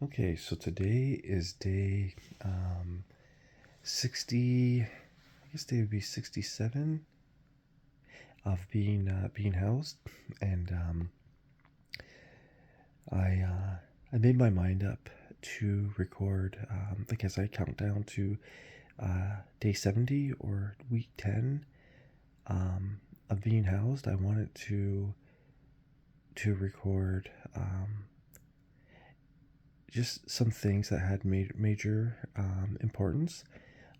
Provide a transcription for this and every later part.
Okay, so today is day 60, I guess day would be 67 of being housed, and I made my mind up to record, as I count down to day 70 or week 10 of being housed. I wanted to record just some things that had major importance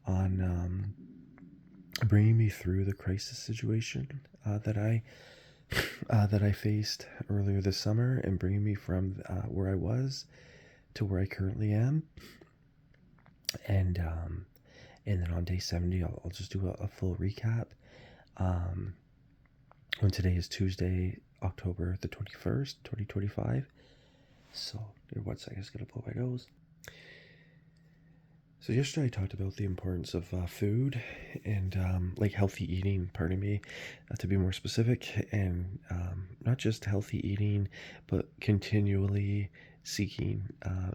on bringing me through the crisis situation that I faced earlier this summer, and bringing me from where I was to where I currently am. And and then on day 70, I'll just do a full recap. Um, when today is Tuesday, October the 21st, 2025. So, here, 1 second, just gonna blow my nose. So yesterday I talked about the importance of food and healthy eating, pardon me, to be more specific, and not just healthy eating, but continually seeking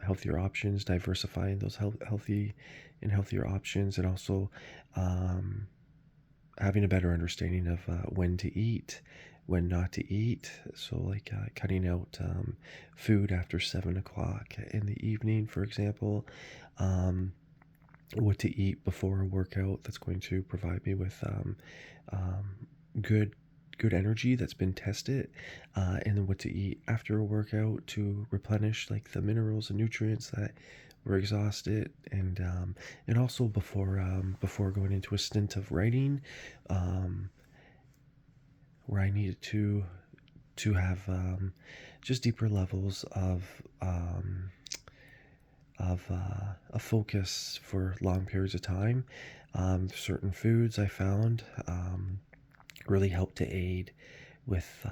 healthier options, diversifying those healthy and healthier options, and also um, having a better understanding of when to eat, when not to eat. So, cutting out food after 7 o'clock in the evening, for example. What to eat before a workout that's going to provide me with um, good good energy that's been tested, and then what to eat after a workout to replenish the minerals and nutrients that were exhausted, and also before going into a stint of writing, um, where I needed to have just deeper levels of a focus for long periods of time. Certain foods I found really helped to aid with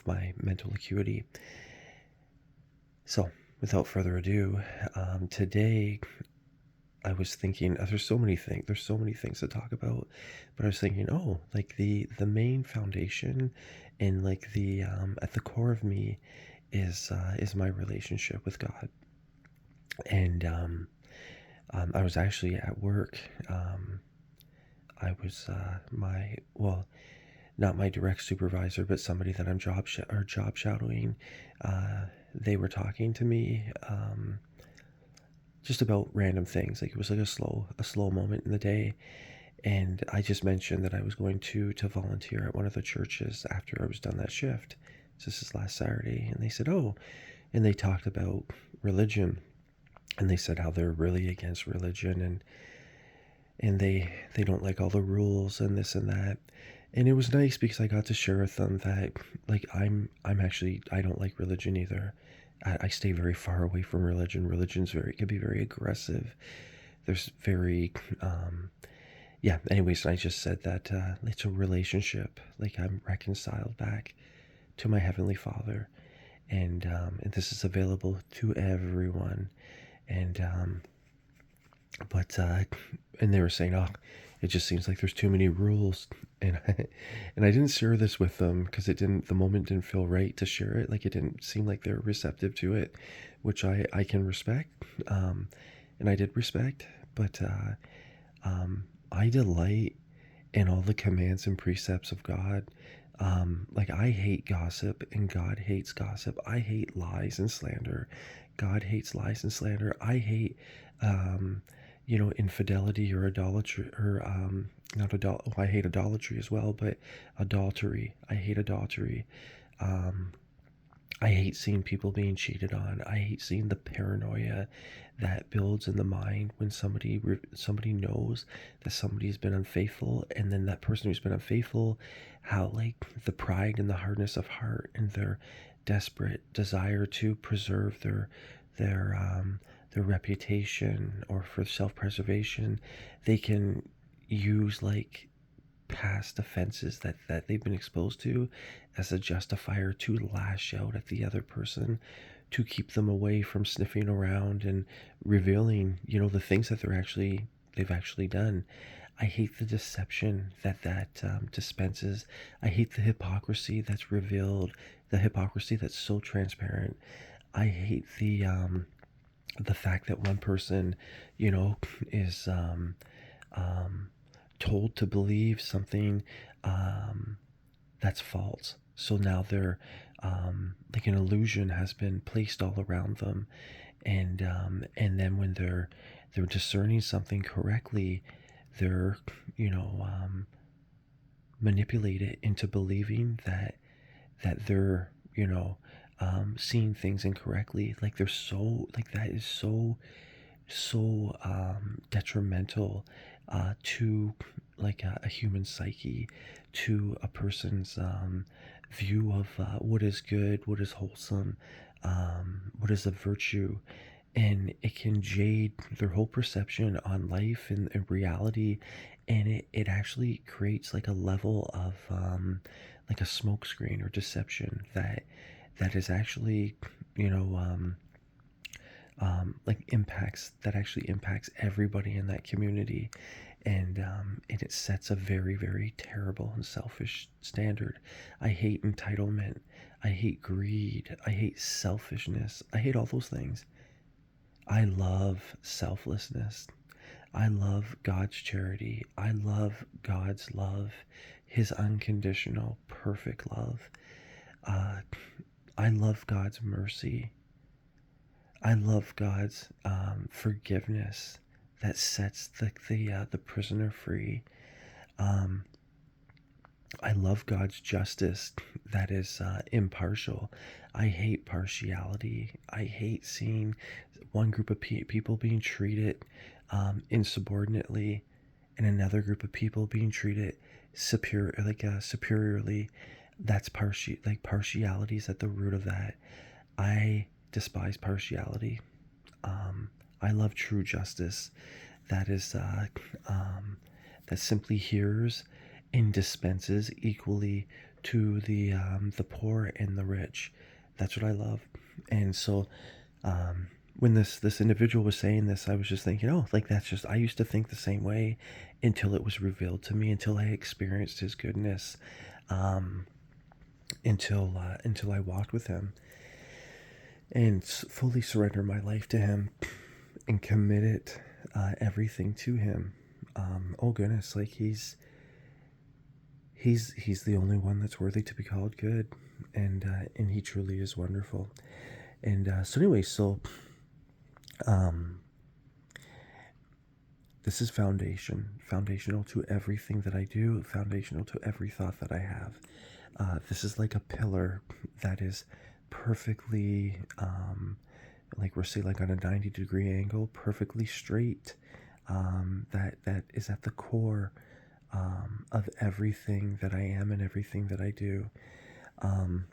my mental acuity. So, without further ado, today I was thinking, there's so many things to talk about, but I was thinking, oh, the main foundation, and the at the core of me is my relationship with God. And I was actually at work. I was not my direct supervisor, but somebody that I'm job shadowing. They were talking to me just about random things. Like, it was like a slow moment in the day, and I just mentioned that I was going to volunteer at one of the churches after I was done that shift. So this is last Saturday, and they said, "Oh," and they talked about religion, and they said how they're really against religion, and they don't like all the rules and this and that. And it was nice because I got to share with them that, I'm actually, I don't like religion either. I stay very far away from religion. Religion's can be very aggressive. There's very yeah, anyways, I just said that it's a relationship. Like, I'm reconciled back to my heavenly Father, and this is available to everyone. And but and they were saying, "Oh, it just seems like there's too many rules," and and I didn't share this with them because the moment didn't feel right to share it. Like, it didn't seem like they were receptive to it, which I can respect, and I did respect. But I delight in all the commands and precepts of God. I hate gossip, and God hates gossip. I hate lies and slander. God hates lies and slander. I hate, um, infidelity or idolatry, or not adul. Oh, I hate idolatry as well, but adultery. I hate adultery. Um, I hate seeing people being cheated on. I hate seeing the paranoia that builds in the mind when somebody knows that somebody's been unfaithful, and then that person who's been unfaithful, how, the pride and the hardness of heart and their desperate desire to preserve their reputation, or for self-preservation, they can use past offenses that they've been exposed to as a justifier to lash out at the other person, to keep them away from sniffing around and revealing, the things that they've actually done. I hate the deception that dispenses. I hate the hypocrisy that's revealed, the hypocrisy that's so transparent. I hate the fact that one person, you know, is um, told to believe something um, that's false. So now they're like an illusion has been placed all around them, and then when they're discerning something correctly, they're you know manipulate it into believing that they're seeing things incorrectly. Like they're so like that is so detrimental to like a human psyche, to a person's view of what is good, what is wholesome, what is a virtue, and it can jade their whole perception on life and reality, and it actually creates like a level of like a smokescreen or deception that is actually you know like actually impacts everybody in that community, and it sets a very very terrible and selfish standard. I hate entitlement, I hate greed, I hate selfishness, I hate all those things. I love selflessness. I love God's charity. I love God's love, His unconditional, perfect love. Uh, I love God's mercy. I love God's forgiveness that sets the prisoner free. Um, I love God's justice that is impartial. I hate partiality. I hate seeing one group of people being treated insubordinately, and another group of people being treated superiorly. That's partiality is at the root of that. I despise partiality. I love true justice that is that simply hears and dispenses equally to the poor and the rich. That's what I love. And so when this individual was saying this, I was just thinking, oh, like that's just I used to think the same way until it was revealed to me, until I experienced His goodness, um, until I walked with Him and fully surrendered my life to Him and committed everything to Him. Oh goodness, like he's the only one that's worthy to be called good, and He truly is wonderful. And so anyway, so um, this is foundational to everything that I do, foundational to every thought that I have. This is like a pillar that is perfectly, like we're saying, like on a 90-degree angle, perfectly straight. That is at the core of everything that I am and everything that I do. Um,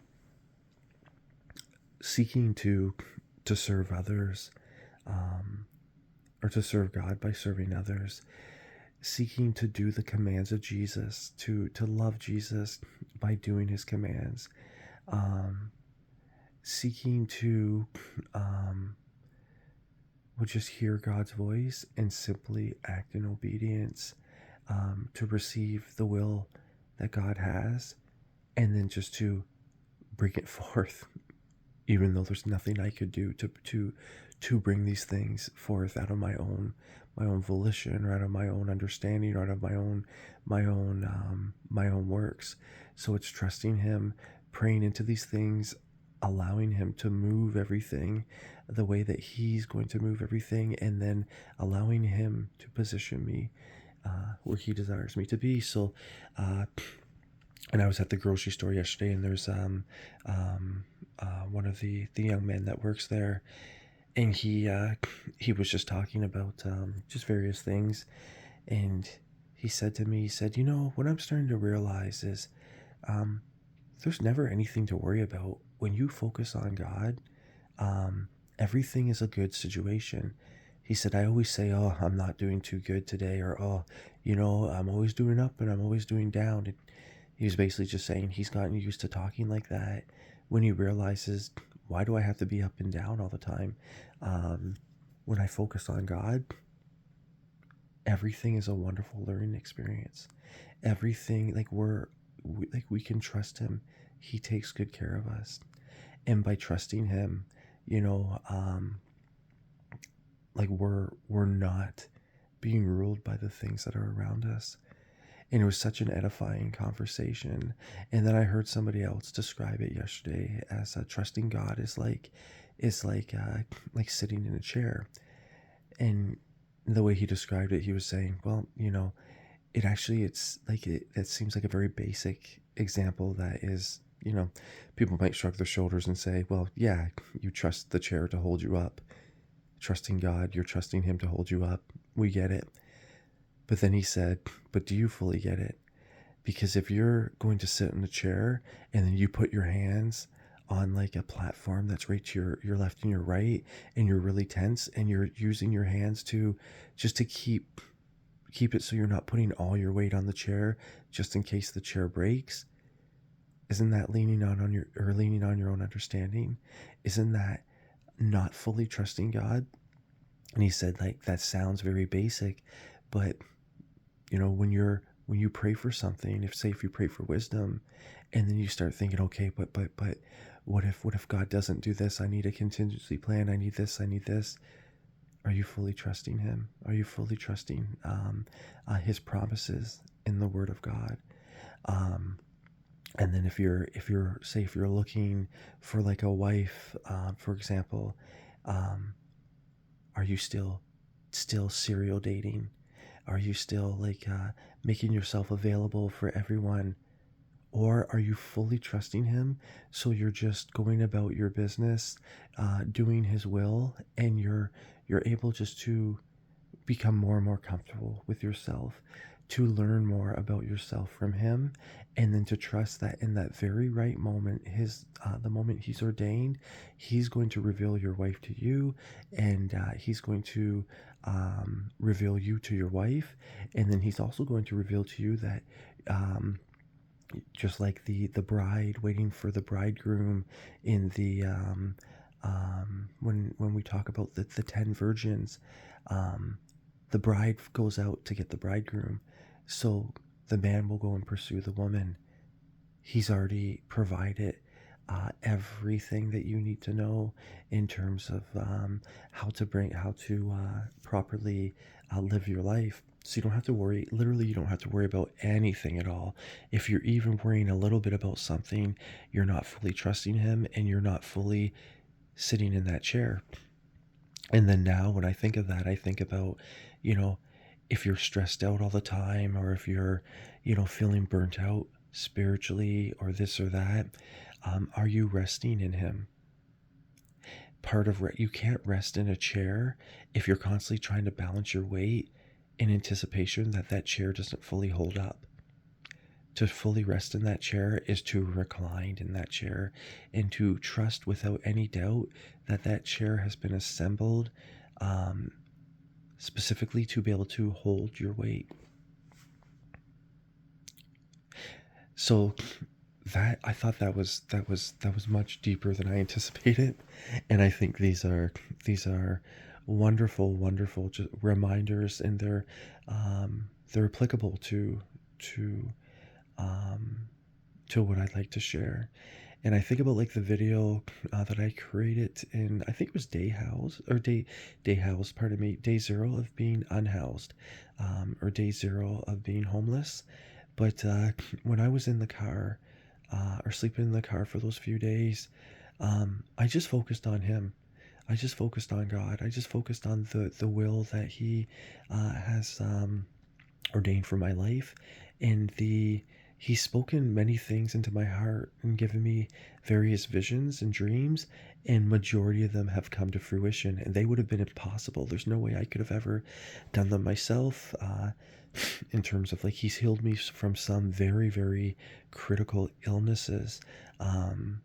Seeking to serve others, um, or to serve God by serving others, seeking to do the commands of Jesus, to love Jesus by doing His commands, um, seeking to would just hear God's voice and simply act in obedience, to receive the will that God has, and then just to bring it forth, even though there's nothing I could do to bring these things forth out of my own volition, or out of my own understanding, or out of my own works. So it's trusting Him, praying into these things, allowing Him to move everything the way that He's going to move everything, and then allowing Him to position me where He desires me to be. So uh, and I was at the grocery store yesterday, and there's one of the young men that works there, and he was just talking about just various things, and he said to me, he said, what I'm starting to realize is um, there's never anything to worry about when you focus on God. Um, Everything is a good situation. He said, I always say, oh, I'm not doing too good today, or oh, I'm always doing up and I'm always doing down. And he was basically just saying he's gotten used to talking like that when he realizes, why do I have to be up and down all the time? Um, when I focus on God, everything is a wonderful learning experience. Everything, like we can trust Him. He takes good care of us. And by trusting Him, you know, um, like we're not being ruled by the things that are around us. And it was such an edifying conversation. And then I heard somebody else describe it yesterday as trusting God is like sitting in a chair. And the way he described it, he was saying, well, it actually, it seems like a very basic example that is, people might shrug their shoulders and say, well, yeah, you trust the chair to hold you up. Trusting God, you're trusting him to hold you up. We get it. But then he said, but do you fully get it? Because if you're going to sit in a chair and then you put your hands on like a platform that's right to your left and your right, and you're really tense and you're using your hands to just to keep it so you're not putting all your weight on the chair just in case the chair breaks, isn't that leaning on your own understanding? Isn't that not fully trusting God? And he said, like, that sounds very basic, but when you pray for something, if you pray for wisdom, and then you start thinking, okay, but what if God doesn't do this? I need a contingency plan. I need this. I need this. Are you fully trusting him? Are you fully trusting his promises in the word of God? And then if you're looking for like a wife, for example, um, are you still serial dating? Are you still like making yourself available for everyone? Or are you fully trusting him, so you're just going about your business, doing his will, and you're able just to become more and more comfortable with yourself, to learn more about yourself from him, and then to trust that in that very right moment, the moment he's ordained, he's going to reveal your wife to you, and he's going to reveal you to your wife, and then he's also going to reveal to you that just like the bride waiting for the bridegroom in the when we talk about the 10 virgins, um, the bride goes out to get the bridegroom, so the man will go and pursue the woman. He's already provided everything that you need to know in terms of how to properly live your life. So you don't have to worry. Literally, you don't have to worry about anything at all. If you're even worrying a little bit about something, you're not fully trusting him, and you're not fully sitting in that chair. And then now, when I think of that, I think about, you know, if you're stressed out all the time, or if you're, feeling burnt out spiritually, or this or that, are you resting in him? You can't rest in a chair if you're constantly trying to balance your weight in anticipation that that chair doesn't fully hold up. To fully rest in that chair is to recline in that chair and to trust without any doubt that that chair has been assembled um, specifically to be able to hold your weight. So that I thought that was much deeper than I anticipated, and I think these are wonderful, wonderful reminders, and they're applicable to um, to what I'd like to share. And I think about like the video that I created in, I think it was day house, pardon me, day zero of being unhoused, or day zero of being homeless. But when I was in the car, or sleeping in the car for those few days, I just focused on him. I just focused on God. I just focused on the will that he has ordained for my life, and he's spoken many things into my heart and given me various visions and dreams, and majority of them have come to fruition, and they would have been impossible. There's no way I could have ever done them myself. In terms of like, he's healed me from some very, very critical illnesses. um,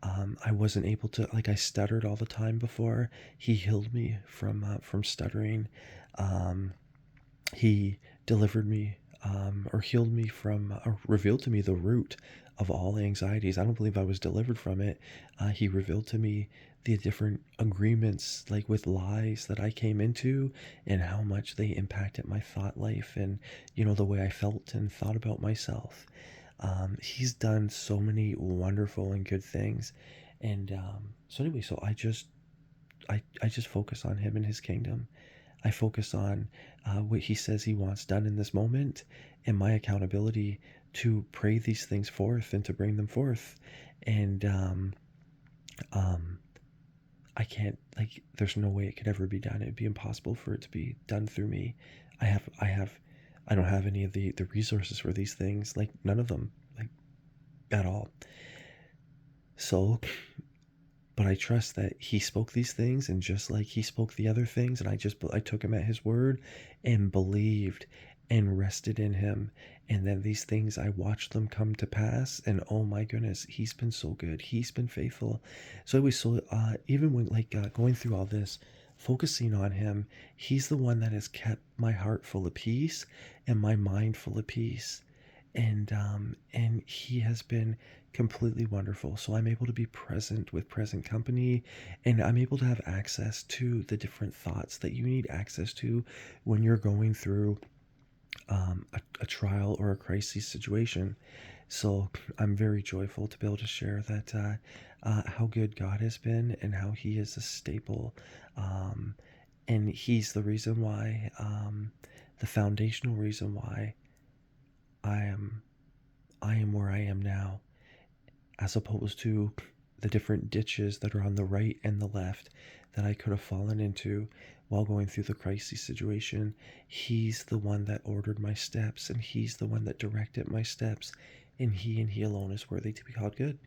I wasn't able to, like, I stuttered all the time before. He healed me from stuttering. um, he delivered me, or healed me from, or revealed to me the root of all anxieties. I don't believe I was delivered from it. He revealed to me the different agreements, like with lies that I came into, and how much they impacted my thought life, and the way I felt and thought about myself. He's done so many wonderful and good things, and so anyway, so I just focus on him and his kingdom. I focus on what he says he wants done in this moment, and my accountability to pray these things forth and to bring them forth. And um, I can't, like, there's no way it could ever be done. It'd be impossible for it to be done through me. I don't have any of the resources for these things, like none of them, like at all. So, but I trust that he spoke these things, and just like he spoke the other things, and I took him at his word and believed and rested in him. And then these things, I watched them come to pass, and oh my goodness, he's been so good. He's been faithful. So it was so even when going through all this, focusing on him, he's the one that has kept my heart full of peace and my mind full of peace. And he has been completely wonderful. So I'm able to be present with present company, and I'm able to have access to the different thoughts that you need access to when you're going through a trial or a crisis situation. So I'm very joyful to be able to share that how good God has been and how he is a staple. Um, and he's the reason why, the foundational reason why I am I am where I am now, as opposed to the different ditches that are on the right and the left that I could have fallen into while going through the crisis situation. He's the one that ordered my steps, and he's the one that directed my steps, and he alone is worthy to be called good.